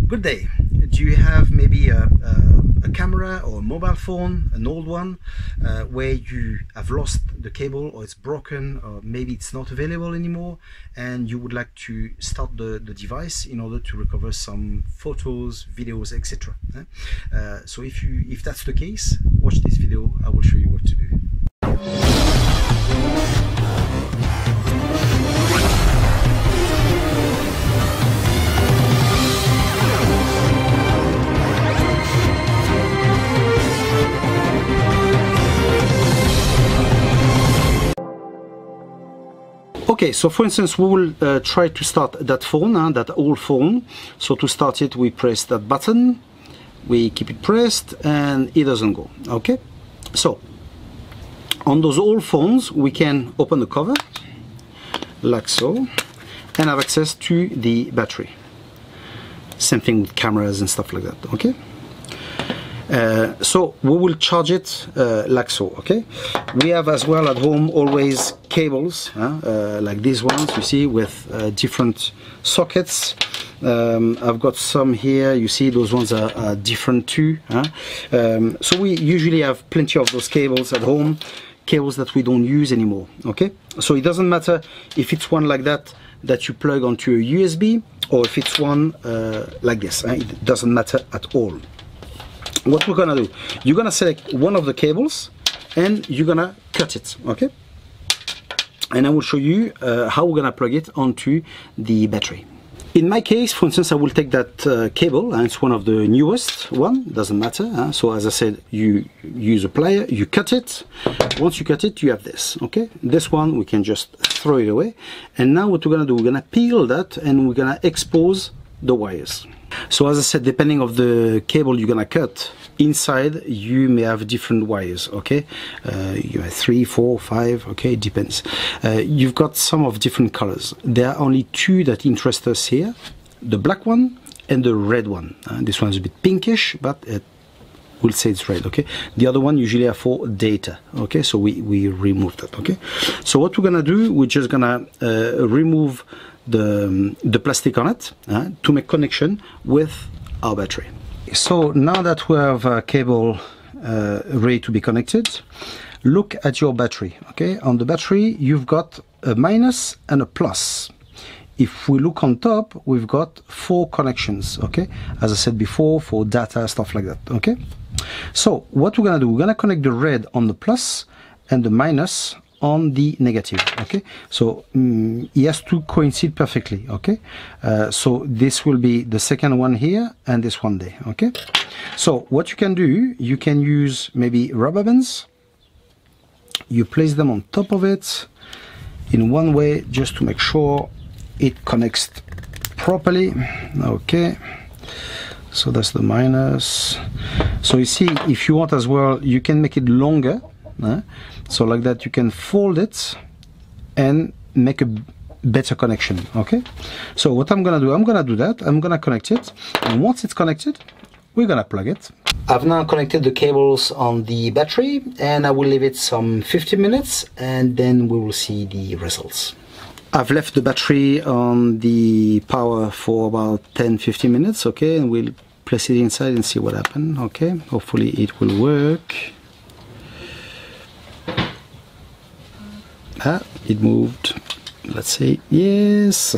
Good day. Do you have maybe a camera or a mobile phone, an old one, where you have lost the cable, or it's broken, or maybe it's not available anymore, and you would like to start the device in order to recover some photos, videos, etc. So if that's the case, watch this video. I will show you what to do. Okay, so for instance, we will try to start that phone, that old phone. So to start it, we press that button, we keep it pressed, and it doesn't go. Okay, so on those old phones, we can open the cover, like so, and have access to the battery. Same thing with cameras and stuff like that, okay? So we will charge it like so, okay? We have as well at home always cables, like these ones, you see, with different sockets. I've got some here, you see those ones are different too. So we usually have plenty of those cables at home, cables that we don't use anymore, okay? So it doesn't matter if it's one like that you plug onto a USB, or if it's one like this, it doesn't matter at all. What we're gonna do, you're gonna select one of the cables and you're gonna cut it, okay? And I will show you how we're gonna plug it onto the battery. In my case, for instance, I will take that cable, and it's one of the newest one, doesn't matter. So as I said, you use a plier, you cut it. Once you cut it, you have this, okay? This one, we can just throw it away. And now what we're gonna do, we're gonna peel that and we're gonna expose the wires. So as I said, depending of the cable you're gonna cut, inside you may have different wires, okay? You have 3, 4, 5, okay, it depends. You've got some of different colors. There are only two that interest us here, the black one and the red one. This one's a bit pinkish, but we'll say it's red, okay? The other one usually are for data, okay? So we remove that, okay? So what we're gonna do, we're just gonna remove the plastic on it to make connection with our battery. So now that we have a cable ready to be connected, look at your battery, okay? On the battery you've got a minus and a plus. If we look on top, we've got 4 connections, okay? As I said before, for data, stuff like that, okay? So what we're gonna do, we're gonna connect the red on the plus and the minus on the negative, okay? So it has to coincide perfectly, okay? So this will be the second one here and this one there, okay? So what you can do, you can use maybe rubber bands. You place them on top of it in one way just to make sure it connects properly, okay? So that's the minus. So you see, if you want as well, you can make it longer. So like that you can fold it and make a better connection, okay? So what I'm gonna do that, I'm gonna connect it, and once it's connected, we're gonna plug it. I've now connected the cables on the battery, and I will leave it some 50 minutes and then we will see the results. I've left the battery on the power for about 10-15 minutes, okay, and we'll place it inside and see what happens, okay? Hopefully it will work. It moved, let's see, yes.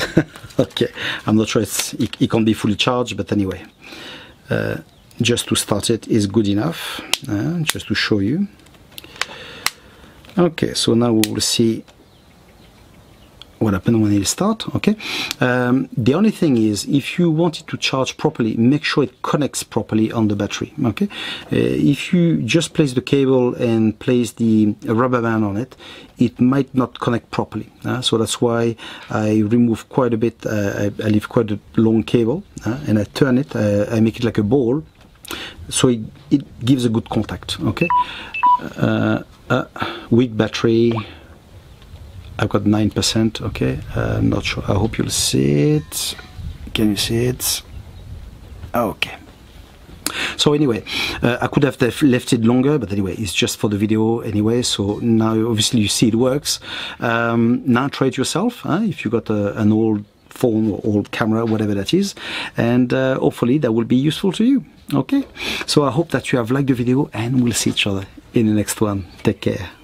Okay, I'm not sure it can't be fully charged, but anyway, just to start it is good enough, just to show you. Okay, so now we will see what happens when it starts, okay? The only thing is, if you want it to charge properly, make sure it connects properly on the battery, okay? If you just place the cable and place the rubber band on it, it might not connect properly. So that's why I remove quite a bit, I leave quite a long cable, and I turn it, I make it like a ball, so it gives a good contact, okay? Weak battery, I've got 9%, okay? I'm not sure, I hope you'll see it. Can you see it? Okay. So anyway, I could have left it longer, but anyway, it's just for the video anyway, so now obviously you see it works. Now try it yourself, if you got an old phone or old camera, whatever that is, and hopefully that will be useful to you. Okay, so I hope that you have liked the video, and we'll see each other in the next one. Take care.